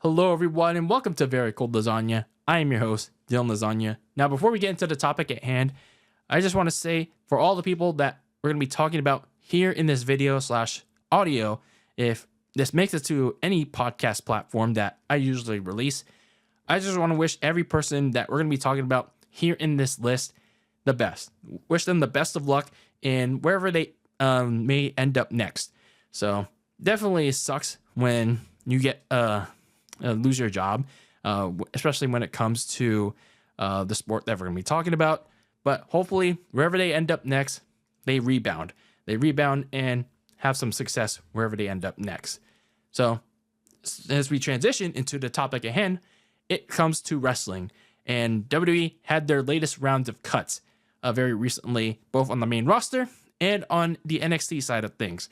Hello, everyone, and welcome to Very Cold Lasagna. I am your host, Dylan Lasagna. Now, before we get into the topic at hand, I just want to say for all the people that we're going to be talking about here in this video / audio, if this makes it to any podcast platform that I usually release, I just want to wish every person that we're going to be talking about here in this list the best. Wish them the best of luck in wherever they may end up next. So definitely sucks when you get lose your job, especially when it comes to the sport that we're going to be talking about. But hopefully, wherever they end up next, they rebound. They rebound and have some success wherever they end up next. So, as we transition into the topic at hand, it comes to wrestling. And WWE had their latest round of cuts very recently, both on the main roster and on the NXT side of things.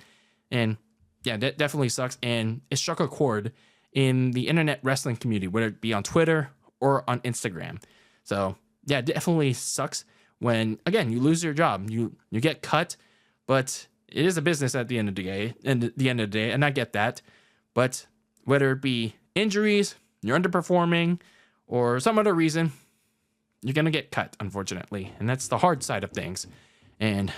And yeah, that definitely sucks. And it struck a chord in the internet wrestling community, whether it be on Twitter or on Instagram. So yeah, it definitely sucks when, again, you lose your job, you get cut, but it is a business at the end of the day, and I get that. But whether it be injuries, you're underperforming, or some other reason, you're gonna get cut, unfortunately, and that's the hard side of things, and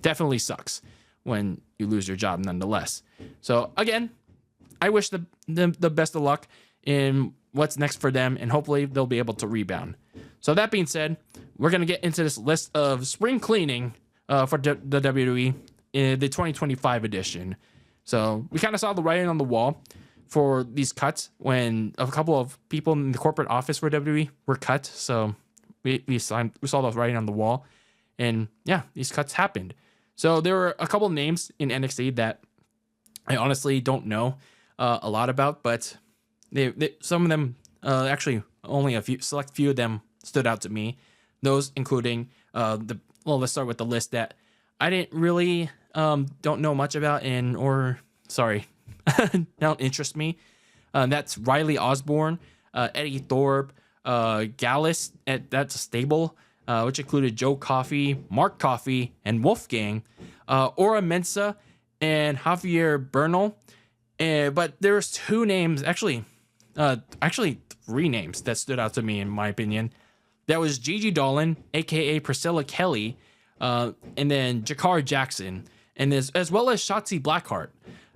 definitely sucks when you lose your job nonetheless. So again, I wish the best of luck in what's next for them, and hopefully they'll be able to rebound. So that being said, we're going to get into this list of spring cleaning for the WWE in the 2025 edition. So we kind of saw the writing on the wall for these cuts when a couple of people in the corporate office for WWE were cut. So we saw the writing on the wall, and yeah, these cuts happened. So there were a couple names in NXT that I honestly don't know a lot about, but some of them, actually only a select few of them stood out to me. Those including let's start with the list that I didn't really don't know much about don't interest me. That's Riley Osborne, Eddie Thorpe, Gallus, that's a stable, which included Joe Coffey, Mark Coffey, and Wolfgang, Ora Mensa, and Javier Bernal. But there's two names, actually three names that stood out to me, in my opinion. That was Gigi Dolan, aka Priscilla Kelly, and then Jakar Jackson, and as well as Shotzi Blackheart.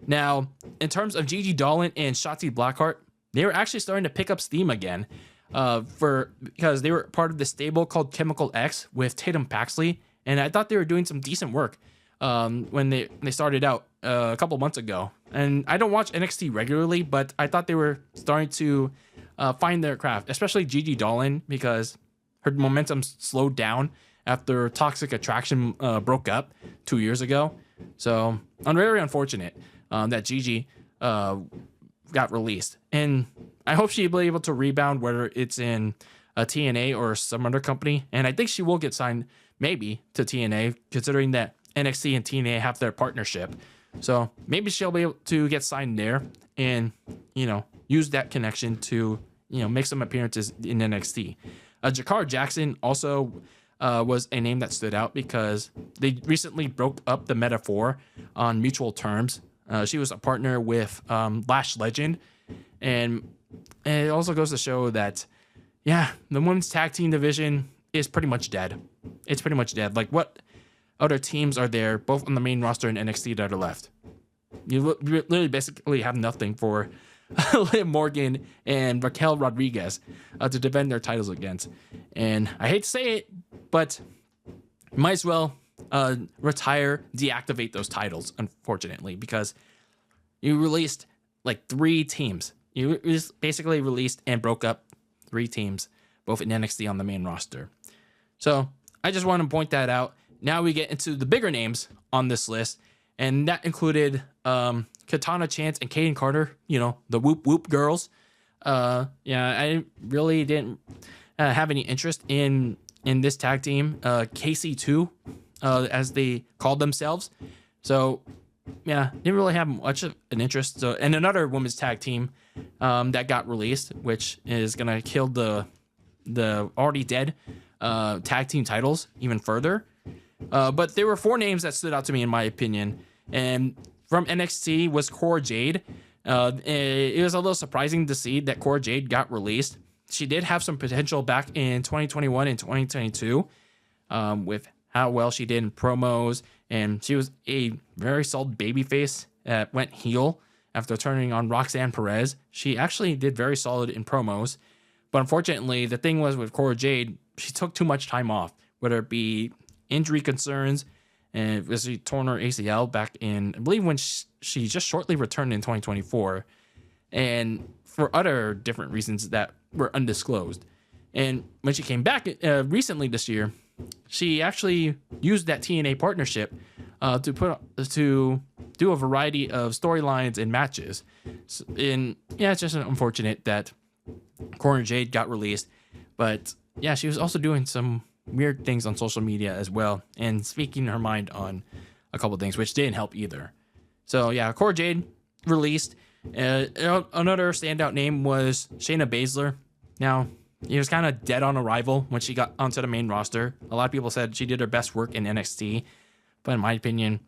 Now, in terms of Gigi Dolan and Shotzi Blackheart, they were actually starting to pick up steam again, because they were part of the stable called Chemical X with Tatum Paxley, and I thought they were doing some decent work when they started out a couple months ago. And I don't watch NXT regularly, but I thought they were starting to find their craft, especially Gigi Dolan, because her momentum slowed down after Toxic Attraction broke up 2 years ago. So I'm very unfortunate that Gigi got released. And I hope she'll be able to rebound, whether it's in a TNA or some other company. And I think she will get signed maybe to TNA, considering that NXT and TNA have their partnership. So maybe she'll be able to get signed there and, use that connection to, make some appearances in NXT. Jakar Jackson also was a name that stood out because they recently broke up the Metaphor on mutual terms. She was a partner with Lash Legend. And it also goes to show that, yeah, the women's tag team division is pretty much dead. It's pretty much dead. Like, what other teams are there, both on the main roster and NXT, that are left? You literally basically have nothing for Liv Morgan and Raquel Rodriguez to defend their titles against. And I hate to say it, but you might as well deactivate those titles, unfortunately, because you released like 3 teams. You basically released and broke up 3 teams, both in NXT on the main roster. So I just want to point that out. Now we get into the bigger names on this list, and that included Katana Chance and Kaden Carter, the Whoop Whoop girls. I really didn't have any interest in this tag team, KC2, as they called themselves. So, yeah, didn't really have much of an interest. So, and another women's tag team that got released, which is going to kill the already dead tag team titles even further. But there were 4 names that stood out to me, in my opinion. And from NXT was Cora Jade, It was a little surprising to see that Cora Jade got released. She did have some potential back in 2021 and 2022 with how well she did in promos, and she was a very solid babyface that went heel after turning on Roxanne Perez. She actually did very solid in promos, but unfortunately, the thing was with Cora Jade, she took too much time off, whether it be injury concerns, and she torn her ACL back in, I believe, when she just shortly returned in 2024, and for other different reasons that were undisclosed. And when she came back recently this year, she actually used that TNA partnership to do a variety of storylines and matches. And yeah, it's just unfortunate that Cora Jade got released, but yeah, she was also doing some weird things on social media as well, and speaking her mind on a couple of things, which didn't help either. So yeah, Cora Jade released. Another standout name was Shayna Baszler. Now, he was kind of dead on arrival when she got onto the main roster. A lot of people said she did her best work in NXT, but in my opinion,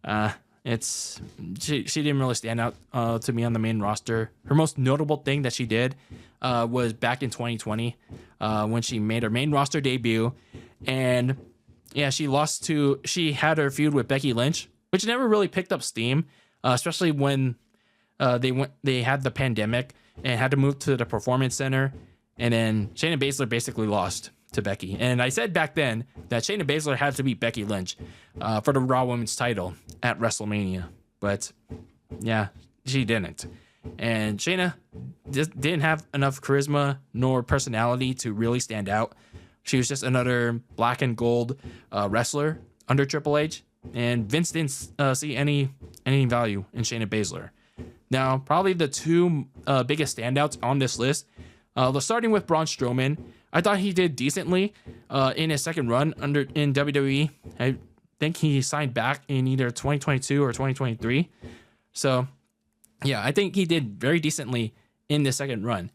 she didn't really stand out to me on the main roster. Her most notable thing that she did was back in 2020 when she made her main roster debut, and yeah, she had her feud with Becky Lynch, which never really picked up steam, especially when they had the pandemic and had to move to the Performance Center, and then Shayna Baszler basically lost to Becky. And I said back then that Shayna Baszler had to beat Becky Lynch for the Raw Women's title at WrestleMania, but yeah, she didn't. And Shayna just didn't have enough charisma nor personality to really stand out. She was just another black and gold wrestler under Triple H, and Vince didn't see any value in Shayna Baszler. Now, probably the two biggest standouts on this list, starting with Braun Strowman. I thought he did decently in his second run in WWE. I think he signed back in either 2022 or 2023. So, yeah, I think he did very decently in the second run,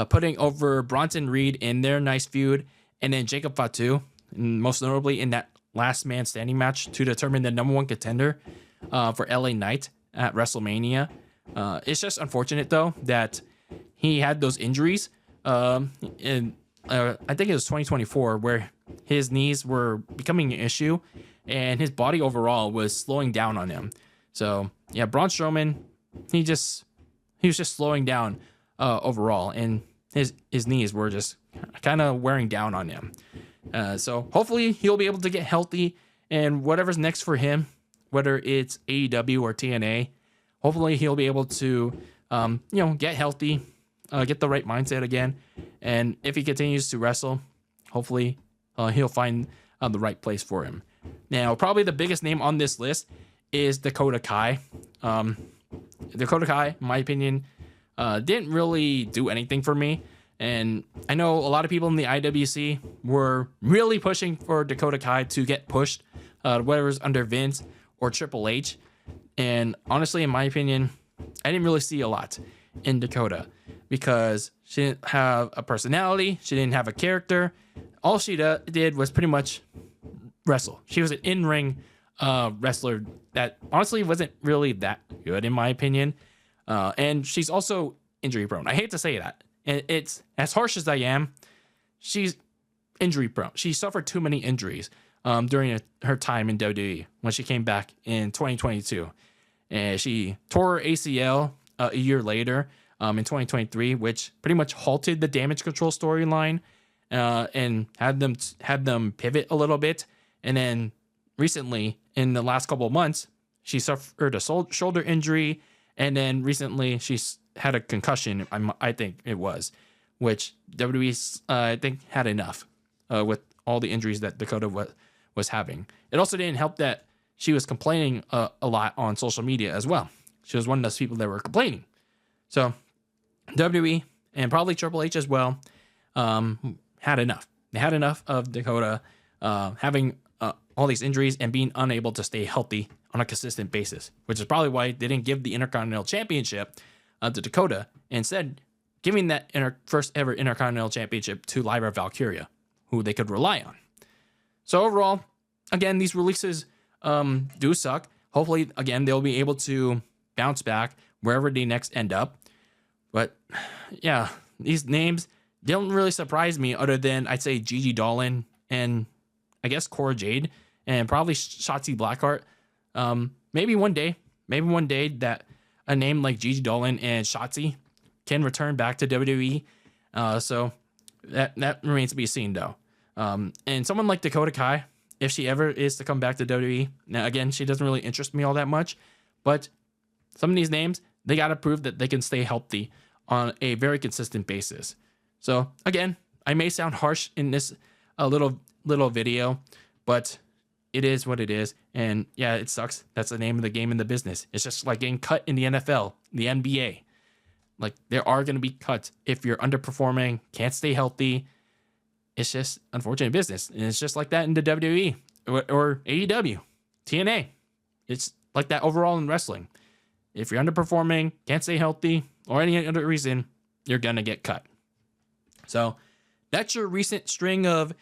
putting over Bronson Reed in their nice feud, and then Jacob Fatu, most notably in that last man standing match to determine the number one contender for LA Knight at WrestleMania. It's just unfortunate, though, that he had those injuries. And I think it was 2024 where his knees were becoming an issue and his body overall was slowing down on him. So yeah, Braun Strowman, he was just slowing down overall, and his knees were just kind of wearing down on him. So hopefully he'll be able to get healthy, and whatever's next for him, whether it's AEW or TNA, hopefully he'll be able to get healthy, get the right mindset again, and if he continues to wrestle, hopefully he'll find the right place for him. Now, probably the biggest name on this list is Dakota Kai. Dakota Kai, in my opinion, didn't really do anything for me, and I know a lot of people in the IWC were really pushing for Dakota Kai to get pushed, whether it's under Vince or Triple H, and honestly, in my opinion, I didn't really see a lot in Dakota, because she didn't have a personality, she didn't have a character. All she did was pretty much wrestle. She was an in-ring wrestler that honestly wasn't really that good, in my opinion. And she's also injury prone. I hate to say that. It's as harsh as I am, she's injury prone. She suffered too many injuries during her time in WWE when she came back in 2022. And she tore her ACL a year later in 2023, which pretty much halted the Damage Control storyline and had them pivot a little bit. And then recently, in the last couple of months, she suffered a shoulder injury, and then recently she's had a concussion, I think it was, which WWE I think had enough with all the injuries that Dakota was having. It also didn't help that she was complaining a lot on social media as well. She was one of those people that were complaining. So WWE and probably Triple H as well had enough. They had enough of Dakota having all these injuries and being unable to stay healthy on a consistent basis, which is probably why they didn't give the Intercontinental Championship to Dakota, instead giving that first ever Intercontinental Championship to Lyra Valkyria, who they could rely on. So overall, again, these releases do suck. Hopefully, again, they'll be able to bounce back wherever they next end up. But yeah, these names don't really surprise me, other than I'd say Gigi Dolan and I guess Cora Jade and probably Shotzi Blackheart. Maybe one day that a name like Gigi Dolan and Shotzi can return back to WWE. So that remains to be seen, though. And someone like Dakota Kai, if she ever is to come back to WWE, now again, she doesn't really interest me all that much, but some of these names, they got to prove that they can stay healthy on a very consistent basis. So again, I may sound harsh in this little video, but it is what it is. And yeah, it sucks. That's the name of the game in the business. It's just like getting cut in the NFL, the NBA. Like, there are going to be cuts if you're underperforming, can't stay healthy. It's just unfortunate business. And it's just like that in the WWE or AEW, TNA. It's like that overall in wrestling. If you're underperforming, can't stay healthy, or any other reason, you're going to get cut. So that's your recent string of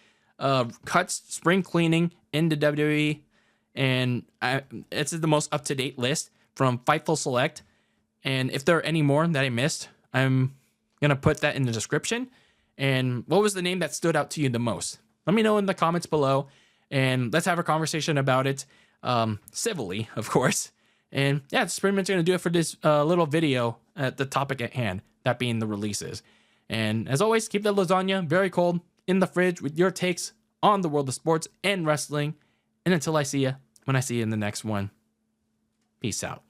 cuts, spring cleaning in the WWE. And it's the most up-to-date list from Fightful Select. And if there are any more that I missed, I'm going to put that in the description. And what was the name that stood out to you the most? Let me know in the comments below, and let's have a conversation about it, civilly, of course. And yeah, that's pretty much going to do it for this little video at the topic at hand, that being the releases. And as always, keep the lasagna very cold in the fridge with your takes on the world of sports and wrestling. And until I see you, when I see you in the next one, peace out.